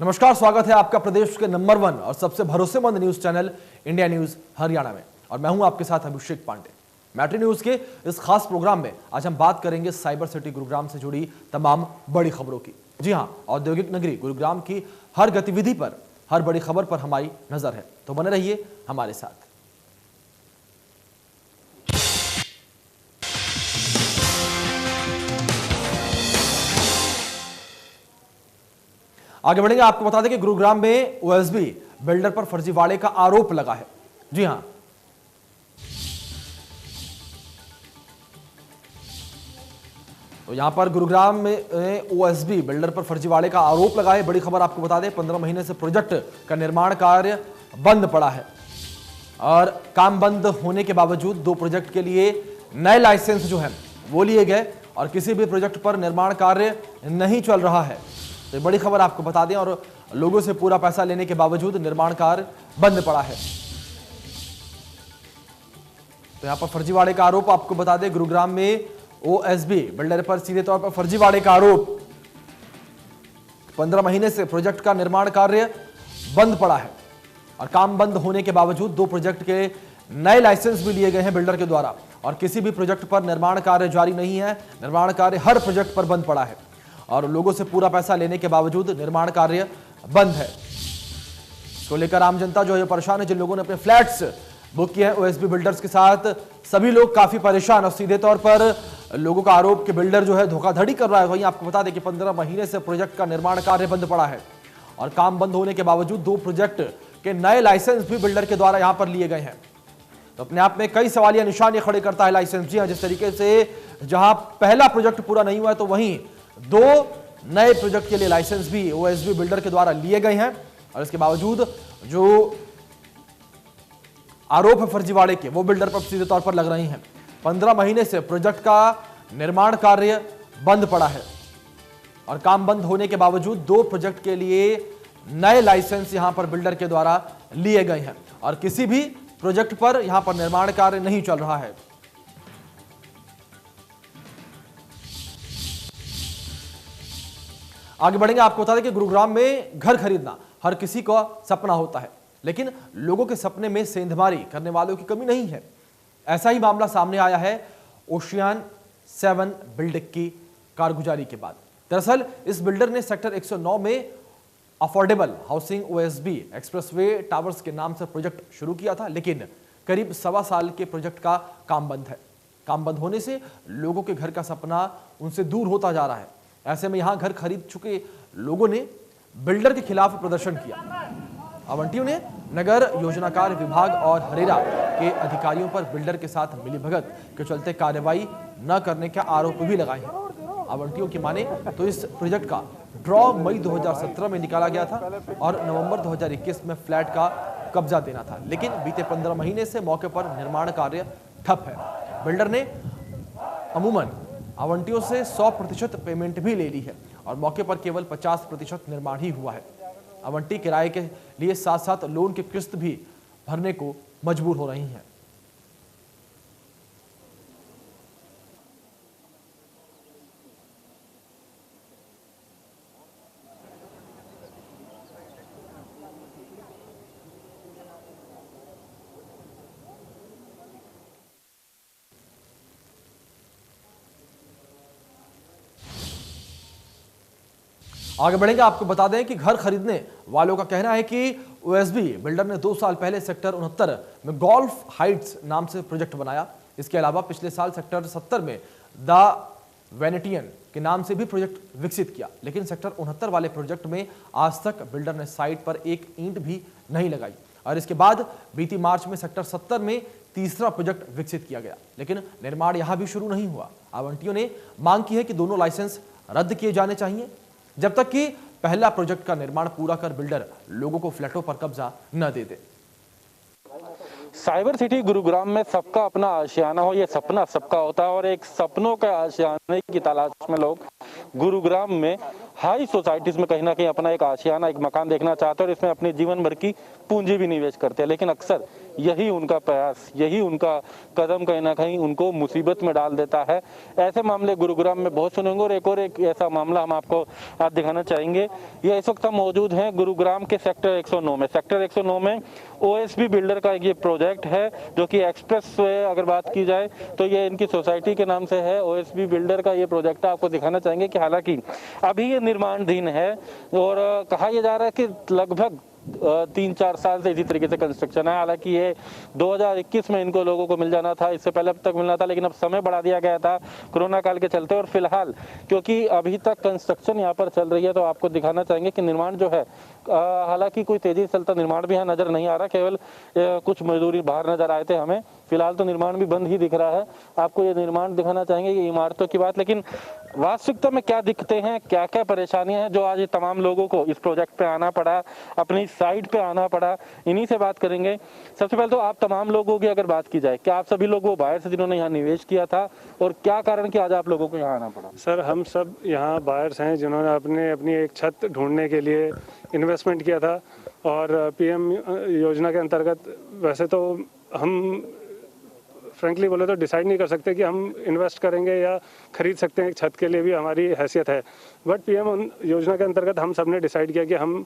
नमस्कार, स्वागत है आपका प्रदेश के नंबर 1 और सबसे भरोसेमंद news channel India news Haryana में। और मैं हूं आपके साथ अभिषेक पांडे। मैट्री न्यूज के इस खास प्रोग्राम में आज हम बात करेंगे साइबर सिटी गुरुग्राम से जुड़ी तमाम बड़ी खबरों की। जी हां, औद्योगिक नगरी गुरुग्राम की हर गतिविधि पर, हर बड़ी खबर पर हमारी नजर है, तो बने रहिए हमारे साथ। आगे बढ़ेंगे, आपको बता दें कि गुरुग्राम में ओएसबी बिल्डर पर फर्जीवाड़े का आरोप लगा है। जी हां, तो यहां पर गुरुग्राम में ओएसबी बिल्डर पर फर्जीवाड़े का आरोप लगा है। बड़ी खबर आपको बता दें, 15 महीने से प्रोजेक्ट का निर्माण कार्य बंद पड़ा है और काम बंद होने के बावजूद 2 प्रोजेक्ट के लिए नए लाइसेंस जो है वो लिए गए और किसी भी प्रोजेक्ट पर निर्माण कार्य नहीं चल रहा है। तो बड़ी खबर आपको बता दें, और लोगों से पूरा पैसा लेने के बावजूद निर्माण कार्य बंद पड़ा है। तो यहां पर फर्जीवाड़े का आरोप आपको बता दें, गुरुग्राम में ओएसबी बिल्डर पर सीधे तौर पर फर्जीवाड़े का आरोप। 15 महीने से प्रोजेक्ट का निर्माण कार्य बंद पड़ा है और काम बंद होने के बावजूद 2 प्रोजेक्ट के नए लाइसेंस भी लिए गए हैं बिल्डर के द्वारा और किसी भी प्रोजेक्ट पर निर्माण कार्य जारी नहीं है। निर्माण कार्य हर प्रोजेक्ट पर बंद पड़ा है और लोगों से पूरा पैसा लेने के बावजूद निर्माण कार्य बंद है। इसको लेकर आम जनता जो है परेशान है। जिन लोगों ने अपने फ्लैट्स बुक किए हैं ओएसबी बिल्डर्स के साथ, सभी लोग काफी परेशान और सीधे तौर पर लोगों का आरोप कि बिल्डर जो है धोखाधड़ी कर रहा है। वहीं आपको बता दें कि 15 महीने से प्रोजेक्ट का निर्माण कार्य बंद पड़ा है और काम बंद होने के बावजूद 2 प्रोजेक्ट के नए लाइसेंस भी बिल्डर के द्वारा यहां पर लिए गए हैं। तो अपने आप में कई सवालिया निशान ये खड़े करता है लाइसेंस। जी हां, जिस तरीके से जहां पहला प्रोजेक्ट पूरा नहीं हुआ है, तो वहीं 2 नए प्रोजेक्ट के लिए लाइसेंस भी ओएसबी बिल्डर के द्वारा लिए गए हैं और इसके बावजूद जो आरोप है फर्जीवाड़े के, वो बिल्डर पर सीधे तौर पर लग रही हैं। 15 महीने से प्रोजेक्ट का निर्माण कार्य बंद पड़ा है और काम बंद होने के बावजूद 2 प्रोजेक्ट के लिए नए लाइसेंस यहां पर बिल्डर के द्वारा लिए गए हैं और किसी भी प्रोजेक्ट पर यहां पर निर्माण कार्य नहीं चल रहा है। आगे बढ़ेंगे, आपको बता दें कि गुरुग्राम में घर खरीदना हर किसी का सपना होता है, लेकिन लोगों के सपने में सेंधमारी करने वालों की कमी नहीं है। ऐसा ही मामला सामने आया है ओशियन 7 बिल्डिंग की कारगुजारी के बाद। दरअसल इस बिल्डर ने सेक्टर 109 में affordable housing OSB expressway towers के नाम से प्रोजेक्ट शुरू किया था, लेकिन करीब 1.25 साल के प्रोजेक्ट का काम बंद है। काम बंद होने से लोगों के घर का सपना उनसे दूर होता जा रहा है। ऐसे में यहां घर खरीद चुके लोगों ने बिल्डर के खिलाफ प्रदर्शन किया। आवंटियों ने नगर योजनाकार विभाग और हरेरा के अधिकारियों पर बिल्डर के साथ मिलीभगत के चलते कार्रवाई न करने का आरोप भी लगाए हैं। आवंटियों की माने तो इस प्रोजेक्ट का ड्रॉ मई 2017 में निकाला गया था और नवंबर 2021 में फ्लैट का कब्जा देना था, लेकिन बीते 15 महीने से मौके पर निर्माण कार्य ठप है। बिल्डर ने अमूमन आवंटियों से 100% पेमेंट भी ले ली है और मौके पर केवल 50% निर्माण ही हुआ है। आवंटी किराए के लिए साथ साथ लोन की किस्त भी भरने को मजबूर हो रही हैं। आगे बढ़ेंगे, आपको बता दें कि घर खरीदने वालों का कहना है कि ओएसबी बिल्डर ने 2 साल पहले सेक्टर 69 में गोल्फ हाइट्स नाम से प्रोजेक्ट बनाया। इसके अलावा पिछले साल सेक्टर 70 में द वेनेटियन के नाम से भी प्रोजेक्ट विकसित किया, लेकिन सेक्टर 69 वाले प्रोजेक्ट में आज तक बिल्डर ने साइट पर एक ईंट भी नहीं लगाई। और इसके बाद बीती मार्च में सेक्टर 70 में तीसरा प्रोजेक्ट विकसित किया गया, लेकिन निर्माण यहां भी शुरू नहीं हुआ। आवंटियों ने मांग की है कि दोनों लाइसेंस रद्द किए जाने चाहिए जब तक कि पहला प्रोजेक्ट का निर्माण पूरा कर बिल्डर लोगों को फ्लैटों पर कब्जा न दे दे। साइबर सिटी गुरुग्राम में सबका अपना आशियाना हो, ये सपना सबका होता है और एक सपनों के आशियाने की तलाश में लोग गुरुग्राम में हाई सोसाइटीज में कहीं ना कहीं अपना एक आशियाना, एक मकान देखना चाहते हैं और इसमें अपने जीवन भर की पूंजी भी निवेश करते हैं। लेकिन अक्सर यही उनका प्रयास, यही उनका कदम कहीं ना कहीं उनको मुसीबत में डाल देता है। ऐसे मामले गुरुग्राम में बहुत सुनेंगे और एक ऐसा मामला हम आपको आज दिखाना चाहेंगे। ये इस वक्त हम मौजूद हैं गुरुग्राम के सेक्टर 109 में। सेक्टर 109 में OSB बिल्डर का ये प्रोजेक्ट है जो कि एक्सप्रेस वे अगर बात की जाए तो ये इनकी सोसाइटी के नाम से है। OSB बिल्डर का ये प्रोजेक्ट आपको दिखाना चाहेंगे कि हालांकि अभी ये निर्माणाधीन है और कहा यह जा रहा है कि लगभग 3-4 साल से इसी तरीके से कंस्ट्रक्शन है। हालांकि ये 2021 में इनको लोगों को मिल जाना था, इससे पहले अब तक मिलना था, लेकिन अब समय बढ़ा दिया गया था कोरोना काल के चलते। और फिलहाल क्योंकि अभी तक कंस्ट्रक्शन यहाँ पर चल रही है तो आपको दिखाना चाहेंगे कि निर्माण जो है हालांकि कोई तेजी से चलता निर्माण भी यहाँ नजर नहीं आ रहा, केवल कुछ मजदूरी बाहर नजर आए थे हमें। फिलहाल तो निर्माण भी बंद ही दिख रहा है। आपको ये निर्माण दिखाना चाहेंगे, ये इमारतों की बात। लेकिन वास्तविकता में क्या दिखते हैं, क्या क्या परेशानियां हैं जो आज तमाम लोगों को इस प्रोजेक्ट पे आना पड़ा, अपनी साइट पे आना पड़ा, इन्हीं से बात करेंगे। सबसे पहले तो आप तमाम लोगों की अगर बात की जाए, क्या आप सभी लोग वो बाहर से जिन्होंने यहाँ निवेश किया था और क्या कारण कि आज आप लोगों को यहाँ आना पड़ा? सर, हम सब यहाँ बायर्स हैं जिन्होंने अपनी एक छत ढूंढने के लिए इन्वेस्टमेंट किया था। और PM योजना के अंतर्गत वैसे तो हम फ्रेंकली बोले तो डिसाइड नहीं कर सकते कि हम इन्वेस्ट करेंगे या खरीद सकते हैं। एक छत के लिए भी हमारी हैसियत है, बट PM योजना के अंतर्गत हम सब ने डिसाइड किया कि हम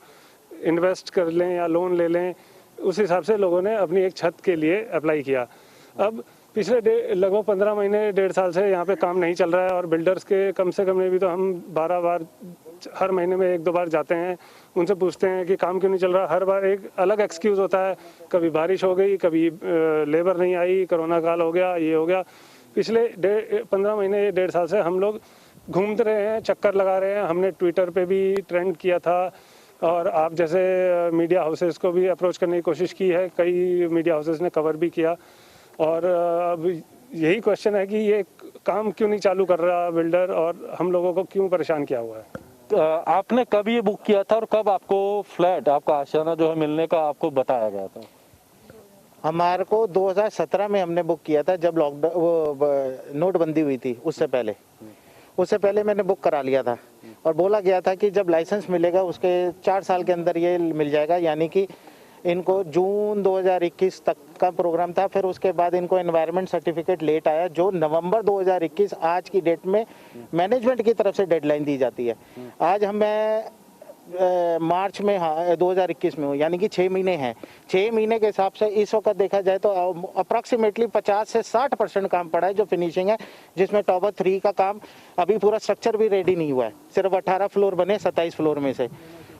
इन्वेस्ट कर लें या लोन ले लें। उस हिसाब से लोगों ने अपनी एक छत के लिए अप्लाई किया। अब पिछले लगभग 15 महीने 1.5 साल से यहाँ पे काम नहीं चल रहा है और बिल्डर्स के कम से कम में भी तो हम 12 बार हर महीने में 1-2 बार जाते हैं, उनसे पूछते हैं कि काम क्यों नहीं चल रहा। हर बार एक अलग एक्सक्यूज़ होता है, कभी बारिश हो गई, कभी लेबर नहीं आई, कोरोना काल हो गया, ये हो गया। पिछले 15 महीने 1.5 साल से हम लोग घूमते रहे हैं, चक्कर लगा रहे हैं। हमने ट्विटर पे भी ट्रेंड किया था और आप जैसे मीडिया हाउसेस को भी अप्रोच करने की कोशिश की है, कई मीडिया हाउसेस ने कवर भी किया। और अब यही क्वेश्चन है कि ये काम क्यों नहीं चालू कर रहा बिल्डर और हम लोगों को क्यों परेशान किया हुआ है। आपने कब ये बुक किया था और कब आपको फ्लैट, आपका आशियाना जो है मिलने का आपको बताया गया था? हमारे को 2017 में हमने बुक किया था, जब लॉकडाउन वो नोटबंदी हुई थी। उससे पहले मैंने बुक करा लिया था और बोला गया था कि जब लाइसेंस मिलेगा उसके 4 साल के अंदर ये मिल जाएगा। यानी कि इनको जून 2021 तक का प्रोग्राम था। फिर उसके बाद इनको एनवायरनमेंट सर्टिफिकेट लेट आया जो नवंबर 2021 आज की डेट में मैनेजमेंट की तरफ से डेडलाइन दी जाती है। आज हमें मार्च में 2021 में हूँ, यानी कि 6 महीने हैं। 6 महीने के हिसाब से इस वक्त देखा जाए तो अप्रॉक्सीमेटली 50 से 60% काम पड़ा है जो फिनिशिंग है, जिसमें टॉवर 3 का काम अभी पूरा स्ट्रक्चर भी रेडी नहीं हुआ है। सिर्फ 18 फ्लोर बने 27 फ्लोर में से,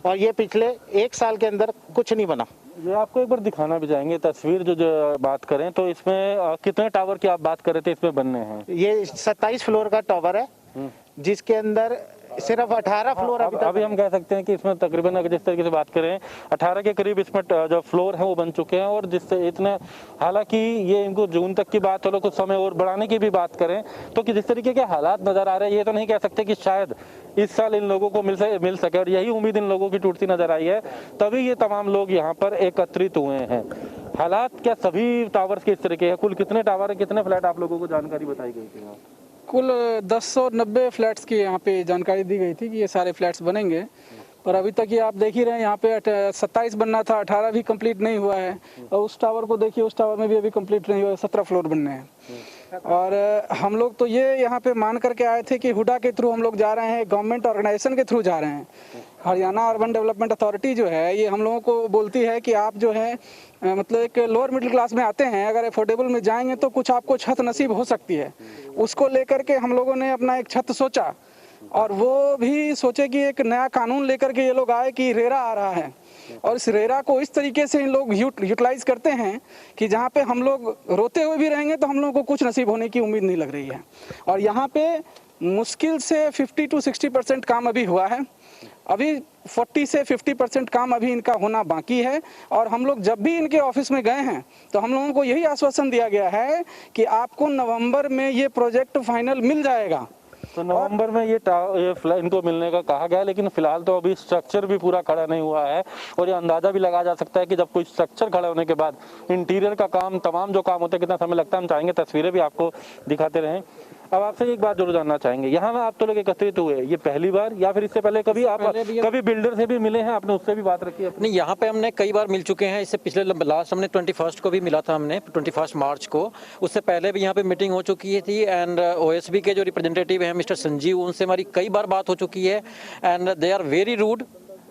और ये पिछले 1 साल के अंदर कुछ नहीं बना। ये आपको एक बार दिखाना भी चाहेंगे तस्वीर जो बात करें तो इसमें कितने टावर की आप बात कर रहे थे इसमें बनने हैं? ये 27 फ्लोर का टावर है जिसके अंदर सिर्फ 18 फ्लोर अभी हम कह सकते हैं कि इसमें तकरीबन अगर जिस तरीके से बात करें 18 के करीब इसमें जो फ्लोर है वो बन चुके हैं। और जिससे इतने, हालांकि ये इनको जून तक की बात चलो कुछ समय और बढ़ाने की भी बात करें तो कि जिस तरीके के हालात नजर आ रहे हैं ये तो नहीं कह सकते कि शायद इस साल इन लोगों को मिल सके। और यही उम्मीद इन लोगों की टूटती नजर आई है, तभी ये तमाम लोग यहाँ पर एकत्रित हुए हैं। हालात क्या सभी टावर्स के इस तरीके हैं? कुल कितने टावर है, कितने फ्लैट आप लोगों को जानकारी बताई गई थी? कुल 1090 फ्लैट्स की यहाँ पे जानकारी दी गई थी कि ये सारे फ्लैट्स बनेंगे, पर अभी तक ये आप देख ही रहे हैं यहाँ पे 27 बनना था, 18 भी कंप्लीट नहीं हुआ है। और उस टावर को देखिए, उस टावर में भी अभी कंप्लीट नहीं हुआ है, 17 फ्लोर बनने हैं। और हम लोग तो ये यहाँ पे मान करके आए थे कि हुडा के थ्रू हम लोग जा रहे हैं, गवर्नमेंट ऑर्गेनाइजेशन के थ्रू जा रहे हैं। हरियाणा अर्बन डेवलपमेंट अथॉरिटी जो है ये हम लोगों को बोलती है कि आप जो है मतलब एक लोअर मिडिल क्लास में आते हैं, अगर अफोर्डेबल में जाएंगे तो कुछ आपको छत नसीब हो सकती है। उसको लेकर के हम लोगों ने अपना एक छत सोचा, और वो भी सोचे कि एक नया कानून लेकर के ये लोग आए कि रेरा आ रहा है, और इस रेरा को इस तरीके से इन लोग यूटिलाइज करते हैं कि जहाँ पे हम लोग रोते हुए भी रहेंगे तो हम लोगों को कुछ नसीब होने की उम्मीद नहीं लग रही है। और यहाँ पे मुश्किल से 50 to 60% काम अभी हुआ है, अभी 40 से 50% काम अभी इनका होना बाकी है। और हम लोग जब भी इनके ऑफिस में गए हैं तो हम लोगों को यही आश्वासन दिया गया है कि आपको नवंबर में ये प्रोजेक्ट फाइनल मिल जाएगा। तो नवंबर में ये इनको मिलने का कहा गया, लेकिन फिलहाल तो अभी स्ट्रक्चर भी पूरा खड़ा नहीं हुआ है। और ये अंदाजा भी लगाया जा सकता है कि जब कोई स्ट्रक्चर खड़ा होने के बाद इंटीरियर का काम, तमाम जो काम होता है, कितना समय लगता है। हम चाहेंगे तस्वीरें भी आपको दिखाते रहें। अब आपसे एक बात जरूर जानना चाहेंगे, यहाँ में आप तो लोग एकत्रित हुए, ये पहली बार या फिर इससे पहले कभी आप कभी बिल्डर से भी मिले हैं, आपने उससे भी बात रखी है? नहीं, यहाँ पे हमने कई बार मिल चुके हैं। इससे पिछले लास्ट हमने 21 को भी मिला था, हमने 21 मार्च को। उससे पहले भी यहाँ पे मीटिंग हो चुकी थी एंड ओएसबी के जो रिप्रेजेंटेटिव हैं मिस्टर संजीव, उनसे हमारी कई बार बात हो चुकी है and they are very rude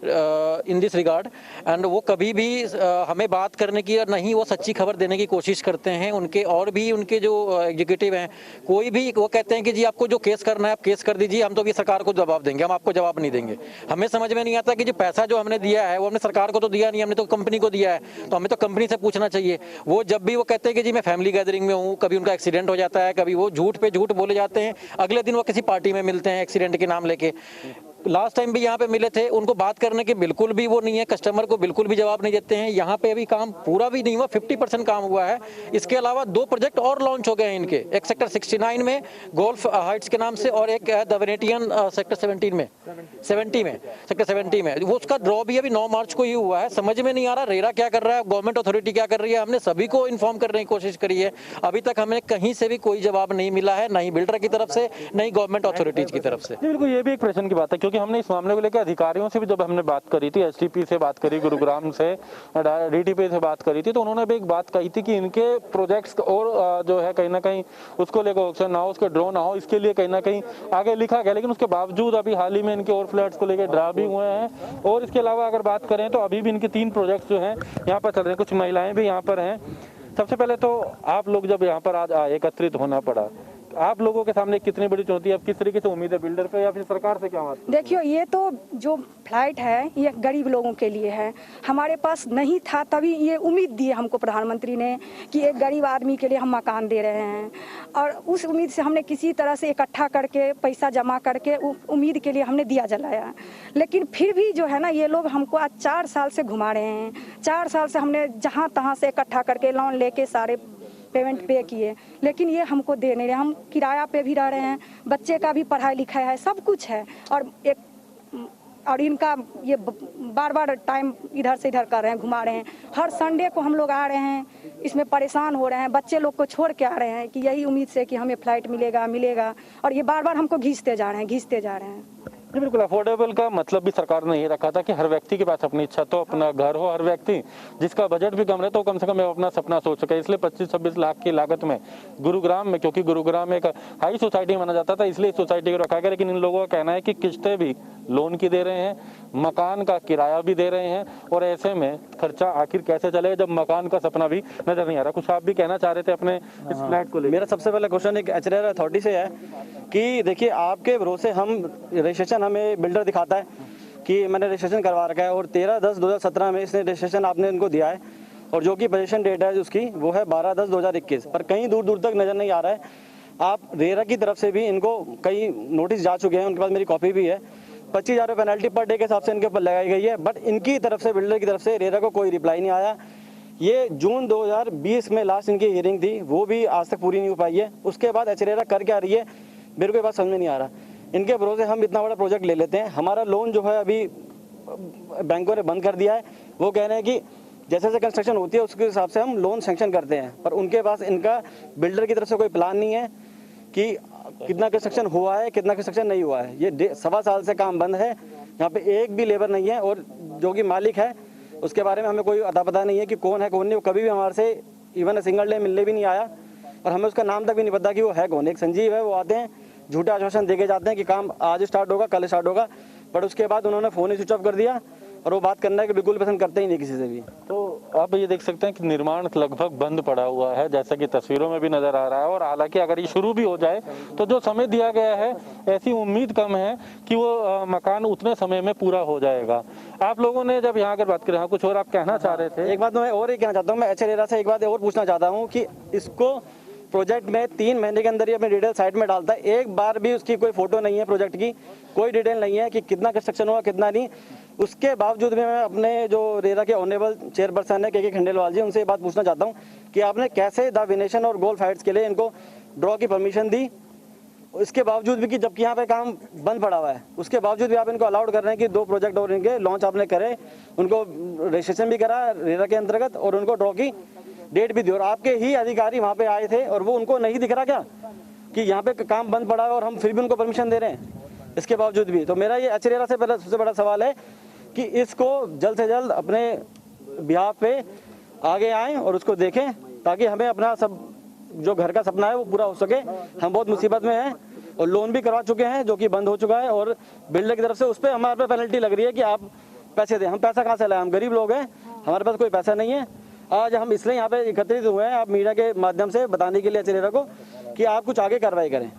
in this regard. And वो कभी भी हमें बात करने की और नहीं वो सच्ची खबर देने की कोशिश करते हैं। उनके और भी उनके जो एग्जीक्यूटिव हैं, कोई भी वो कहते हैं कि जी आपको जो केस करना है आप केस कर दीजिए, हम तो भी सरकार को जवाब देंगे, हम आपको जवाब नहीं देंगे। हमें समझ में नहीं आता कि जो पैसा जो हमने दिया है वो हमने सरकार को तो दिया नहीं, हमने तो कंपनी को दिया है, तो हमें तो कंपनी से पूछना चाहिए। वो जब भी वो कहते हैं कि जी मैं फैमिली गैदरिंग में हूँ, कभी उनका एक्सीडेंट हो जाता है, कभी वो झूठ पे झूठ बोले जाते हैं, अगले दिन वो किसी पार्टी में मिलते हैं एक्सीडेंट के नाम लेके। लास्ट टाइम भी यहाँ पे मिले थे, उनको बात करने के बिल्कुल भी वो नहीं है, कस्टमर को बिल्कुल भी जवाब नहीं देते हैं। यहाँ पे अभी काम पूरा भी नहीं हुआ, 50% काम हुआ है। इसके अलावा 2 प्रोजेक्ट और लॉन्च हो गए हैं इनके, एक सेक्टर 69 में गोल्फ हाइट्स के नाम से और एक है द वेनेटियन सेक्टर 70 में सेक्टर 70 में। वो उसका ड्रॉ भी अभी 9 मार्च को ही हुआ है। समझ में नहीं आ रहा रेरा क्या कर रहा है, गवर्नमेंट अथॉरिटी क्या कर रही है। हमने सभी को इन्फॉर्म करने की कोशिश करी है, अभी तक हमें कहीं से भी कोई जवाब नहीं मिला है, नहीं बिल्डर की तरफ से, नहीं गवर्नमेंट अथॉरिटीज की तरफ से। बिल्कुल, ये भी एक प्रश्न की बात है, क्योंकि हमने इस मामले को लेकर अधिकारियों से भी जब हमने बात करी थी, एसटीपी से बात करी, गुरुग्राम से डीटीपी से बात करी थी, तो उन्होंने भी एक बात कही थी कि इनके प्रोजेक्ट्स और जो है कहीं ना कहीं उसको लेकर ऑक्शन ना हो, उसके ड्रॉ ना हो, इसके लिए कहीं ना कहीं आगे लिखा गया। लेकिन उसके बावजूद अभी हाल ही में इनके और फ्लैट्स को लेकर ड्रा भी हुए हैं। और इसके अलावा अगर बात करें तो अभी भी इनके 3 प्रोजेक्ट्स जो हैं यहाँ पर चल रहे हैं, कुछ महिलाएं भी यहाँ पर हैं। सबसे पहले तो आप लोग जब यहाँ पर आज एकत्रित होना पड़ा, आप लोगों के सामने कितनी बड़ी चुनौती है, अब किस तरीके से उम्मीद है बिल्डर पे या फिर सरकार से, क्या बात? देखियो, ये तो जो फ्लाइट है ये गरीब लोगों के लिए है, हमारे पास नहीं था, तभी ये उम्मीद दी हमको प्रधानमंत्री ने कि एक गरीब आदमी के लिए हम मकान दे रहे हैं। और उस उम्मीद से हमने किसी तरह से इकट्ठा करके पैसा जमा करके उम्मीद के लिए हमने दिया जलाया। लेकिन फिर भी जो है ना, ये लोग हमको आज 4 साल से घुमा रहे हैं। 4 साल से हमने जहाँ तहाँ से इकट्ठा करके लोन लेके सारे पेमेंट पे किए, लेकिन ये हमको दे नहीं रहे। हम किराया पे भी रह रहे हैं, बच्चे का भी पढ़ाई लिखाई है, सब कुछ है। और इनका ये बार बार टाइम इधर से इधर कर रहे हैं, घुमा रहे हैं। हर संडे को हम लोग आ रहे हैं, इसमें परेशान हो रहे हैं। बच्चे लोग को छोड़ के आ रहे हैं कि यही उम्मीद से कि हमें फ्लाइट मिलेगा, और ये बार बार हमको घींचते जा रहे हैं। बिल्कुल, अफोर्डेबल का मतलब भी सरकार ने ये रखा था कि हर व्यक्ति के पास अपनी छत हो, अपना घर हो। हर व्यक्ति जिसका बजट भी कम रहे तो कम से कम अपना सपना सोच सके। इसलिए 25-26 लाख की लागत में गुरुग्राम में, क्योंकि गुरुग्राम एक हाई सोसाइटी माना जाता था, इसलिए इस सोसाइटी को रखा गया। लेकिन इन लोगों का कहना है कि किस्तें भी लोन की दे रहे हैं, मकान का किराया भी दे रहे हैं, और ऐसे में खर्चा आखिर कैसे चलेगा जब मकान का सपना भी नजर नहीं आ रहा। कुछ आप भी कहना चाह रहे थे अपने इस फ्लैट को लेकर? मेरा सबसे पहला क्वेश्चन एक एचआरआर अथॉरिटी से है कि देखिए, आपके भरोसे हम रजिस्ट्रेशन हमें बिल्डर दिखाता है कि मैंने रजिस्ट्रेशन करवा रखा है, और 13/10/2017 में इसने रजिस्ट्रेशन आपने इनको दिया है, और जो कि पोजीशन डेट है उसकी वो है 12/10/2021, पर कहीं दूर दूर तक नजर नहीं आ रहा है। आप रेरा की तरफ से भी इनको कई नोटिस जा चुके हैं, उनके पास मेरी कॉपी भी है। 25,000 रुपये पेनल्टी पर डे के हिसाब से इनके ऊपर लगाई गई है, बट इनकी तरफ से, बिल्डर की तरफ से रेरा को कोई रिप्लाई नहीं आया। ये जून 2020 में लास्ट इनकी हियरिंग थी, वो भी आज तक पूरी नहीं हो पाई है। उसके बाद एचरेरा कर क्या रही है, मेरे को ये बात समझ में नहीं आ रहा। इनके भरोसे हम इतना बड़ा प्रोजेक्ट ले लेते हैं, हमारा लोन जो है अभी बैंकों ने बंद कर दिया है। वो कह रहे हैं कि जैसे जैसे कंस्ट्रक्शन होती है उसके हिसाब से हम लोन सैंक्शन करते हैं, पर उनके पास इनका बिल्डर की तरफ से कोई प्लान नहीं है कि कितना कंस्ट्रक्शन हुआ है, कितना कंस्ट्रक्शन नहीं हुआ है। ये 1.25 साल से काम बंद है, यहाँ पे एक भी लेबर नहीं है, और जो कि मालिक है उसके बारे में हमें कोई अता पता नहीं है कि कौन है कौन नहीं। वो कभी भी हमारे से इवन सिंगल डे मिलने भी नहीं आया, और हमें उसका नाम तक भी नहीं पता कि वो है कौन। एक संजीव है, वो आते हैं, झूठा आश्वासन देके जाते हैं कि काम आज स्टार्ट होगा, कल स्टार्ट होगा, बट उसके बाद उन्होंने फ़ोन ही स्विच ऑफ कर दिया, और वो बात करना है कि बिल्कुल पसंद करते ही नहीं किसी से भी। तो आप ये देख सकते हैं कि निर्माण लगभग बंद पड़ा हुआ है, जैसा कि तस्वीरों में भी नजर आ रहा है। और हालांकि अगर ये शुरू भी हो जाए तो जो समय दिया गया है, ऐसी उम्मीद कम है कि वो मकान उतने समय में पूरा हो जाएगा। आप लोगों ने जब यहाँ अगर बात करें, कुछ और आप कहना चाह रहे थे? एक बात मैं और ही कहना चाहता हूँ, मैं एचरेरा से एक बात और पूछना चाहता हूँ कि इसको प्रोजेक्ट में 3 महीने के अंदर ही अपनी डिटेल साइट में डालता है, एक बार भी उसकी कोई फोटो नहीं है, प्रोजेक्ट की कोई डिटेल नहीं है कि कितना कंस्ट्रक्शन हुआ कितना नहीं। उसके बावजूद भी मैं अपने जो रेरा के ऑनरेबल चेयरपर्सन है के खंडेलवाल जी, उनसे ये बात पूछना चाहता हूँ कि आपने कैसे द वेनेशन और गोल्फ हाइट्स के लिए इनको ड्रॉ की परमिशन दी, इसके बावजूद भी कि जबकि यहाँ पे काम बंद पड़ा हुआ है, उसके बावजूद भी आप इनको अलाउड कर रहे हैं कि 2 प्रोजेक्ट और इनके लॉन्च आपने करे, उनको रजिस्ट्रेशन भी करा रेरा के अंतर्गत और उनको ड्रॉ की डेट भी दी, और आपके ही अधिकारी वहाँ पे आए थे और वो उनको नहीं दिख रहा क्या? कि यहाँ पे काम बंद पड़ा है और हम फिर भी उनको परमिशन दे रहे हैं इसके बावजूद भी। तो मेरा ये एचरेरा से पहले सबसे बड़ा सवाल है कि इसको जल्द से जल्द अपने बिहाफ पे आगे आएँ और उसको देखें, ताकि हमें अपना सब जो घर का सपना है वो पूरा हो सके। हम बहुत मुसीबत में हैं और लोन भी करवा चुके हैं जो कि बंद हो चुका है, और बिल्डर की तरफ से उस पर हमारे पे पेनल्टी लग रही है कि आप पैसे दें। हम पैसा कहाँ से लाएं? हम गरीब लोग हैं, हमारे पास कोई पैसा नहीं है। आज हम इसलिए यहाँ पे एकत्रित हुए हैं, आप मीडिया के माध्यम से बताने के लिए एचरेरा को कि आप कुछ आगे कार्रवाई करें।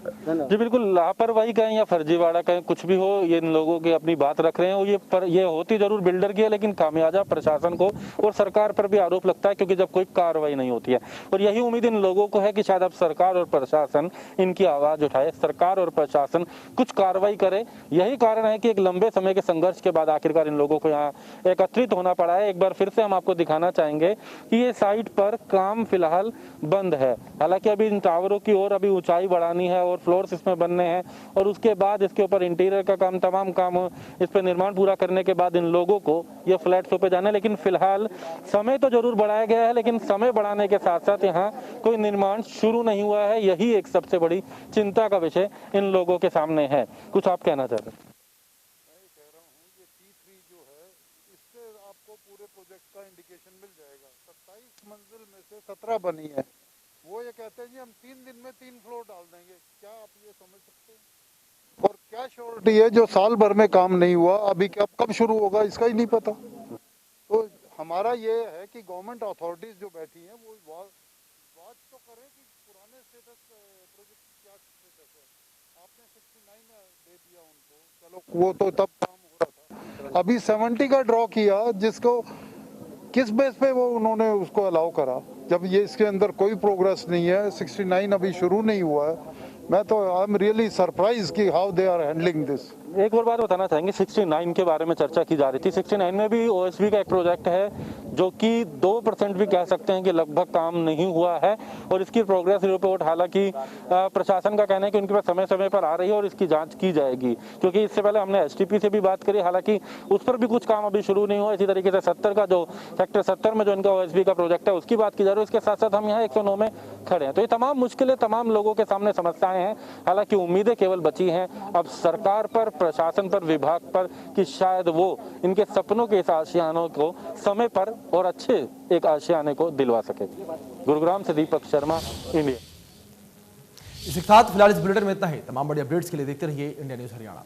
जी बिल्कुल, लापरवाही कहें या फर्जीवाड़ा कहें, कुछ भी हो, ये इन लोगों की अपनी बात रख रहे हैं। ये होती जरूर बिल्डर की है, लेकिन खामियाजा प्रशासन को और सरकार पर भी आरोप लगता है, क्योंकि जब कोई कार्रवाई नहीं होती है। और यही उम्मीद इन लोगों को है कि शायद अब सरकार और प्रशासन इनकी आवाज उठाए, सरकार और प्रशासन कुछ कार्रवाई करे। यही कारण है कि एक लंबे समय के संघर्ष के बाद आखिरकार इन लोगों को यहाँ एकत्रित होना पड़ा है। एक बार फिर से हम आपको दिखाना चाहेंगे कि ये साइट पर काम फिलहाल बंद है। हालांकि अभी इन टावरों की और अभी ऊंचाई बढ़ानी है और फ्लोर्स इसमें बनने हैं, और उसके बाद इसके ऊपर इंटीरियर का काम, तमाम काम, इस पर निर्माण पूरा करने के बाद इन लोगों को ये फ्लैट्स पे जाना है। लेकिन फिलहाल समय तो जरूर बढ़ाया गया है, लेकिन समय बढ़ाने के साथ साथ यहाँ कोई निर्माण शुरू नहीं हुआ है। यही एक सबसे बड़ी चिंता का विषय इन लोगों के सामने है। कुछ आप कहना चाहते हैं? का इंडिकेशन मिल जाएगा। 27 मंजिल में से 17 बनी है। वो ये कहते हैं जी हम 3 दिन में 3 फ्लोर डाल देंगे। क्या आप ये समझ सकते हैं? और क्या श्योरिटी है जो साल भर में काम नहीं हुआ, अभी कब शुरू होगा इसका ही नहीं पता। तो हमारा ये है कि गवर्नमेंट अथॉरिटीज जो बैठी हैं वो बात तो करें कि पुराने स्टेटस प्रोजेक्ट क्या स्टेटस है। आपने 69 दे दिया उनको, चलो वो तो तब काम हो रहा था। अभी 70 का ड्रॉ किया, जिसको किस बेस पे वो उन्होंने उसको अलाउ करा, जब ये इसके अंदर कोई प्रोग्रेस नहीं है। 69 अभी शुरू नहीं हुआ है। मैं तो आई एम रियली सरप्राइज कि how they are handling this. एक और बात बताना चाहेंगे, 69 के बारे में चर्चा की जा रही थी। 69 में भी ओएसबी का एक प्रोजेक्ट है जो कि 2% भी कह सकते हैं कि लगभग काम नहीं हुआ है, और इसकी प्रोग्रेस रिपोर्ट हालांकि प्रशासन का कहना है कि उनके पास समय समय पर आ रही है और इसकी जांच की जाएगी। क्योंकि इससे पहले हमने एसटीपी से भी बात करी, हालांकि उस पर भी कुछ काम अभी शुरू नहीं हुआ। इसी तरीके से 70 का जो सेक्टर 70 में जो इनका ओएसबी का प्रोजेक्ट है उसकी बात की जा रही है। उसके साथ साथ हम यहाँ 109 में खड़े हैं। तो ये तमाम मुश्किलें तमाम लोगों के सामने समस्याएं हैं। हालांकि उम्मीदें केवल बची हैं अब सरकार पर, प्रशासन पर, विभाग पर, कि शायद वो इनके सपनों के इस आशियानों को समय पर और अच्छे एक आशियाने को दिलवा सके। गुरुग्राम से दीपक शर्मा, इंडिया। इसके साथ फिलहाल इस बुलेटिन में इतना ही। तमाम बड़ी अपडेट्स के लिए देखते रहिए इंडिया न्यूज हरियाणा।